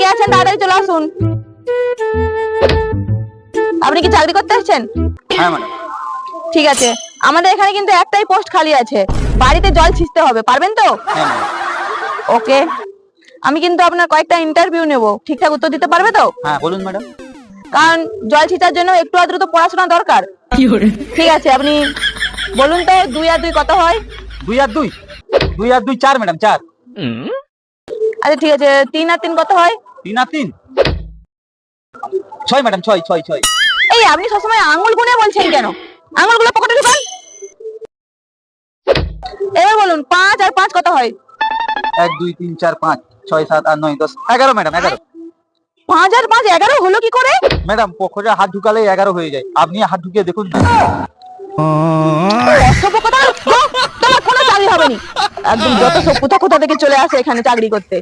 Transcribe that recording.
কে আছেন তাড়াতাড়ি চলে আসুন। আপনি কি চাকরি করতে এসেছেন? হ্যাঁ ম্যাডাম। ঠিক আছে, আমাদের এখানে কিন্তু একটাই পোস্ট খালি আছে, বাড়িতে জল ছিঁচতে হবে, পারবেন তো? হ্যাঁ ম্যাডাম। ওকে, আমি কিন্তু আপনার কয়েকটা ইন্টারভিউ নেব, ঠিকঠাক উত্তর দিতে পারবে তো? হ্যাঁ বলুন ম্যাডাম। কারণ জল ছিঁচার জন্য একটু আদ্র তো পড়াশোনা দরকার। ঠিক আছে, আপনি বলুন তো 2 আর 2 কত হয়? 2 আর 2, 2 আর 2 4 ম্যাডাম, 4। আচ্ছা ঠিক আছে, 3 আর 3 কত হয়? 3 আর 3 6 ম্যাডাম, 6 6 6। এই আপনি সবসময় আঙুল গুনে বলছেন কেন? আঙুলগুলো পকেটে ঢুকান। এবার বলুন 5 আর 5 কত হয়? 1 2 3 4 5 6 7 8 9 10 11 ম্যাডাম, 11। 5 আর 5 11 হলো কি করে? ম্যাডাম পকেটে হাত ঢুকালে 11 হয়ে যায়, আপনি হাত ঢুকিয়ে দেখুন। অসভ্য কথা, তোমার কোনো চাকরি হবে না। একদম যত সব কোথা কোথা থেকে চলে আসে এখানে চাকরি করতে।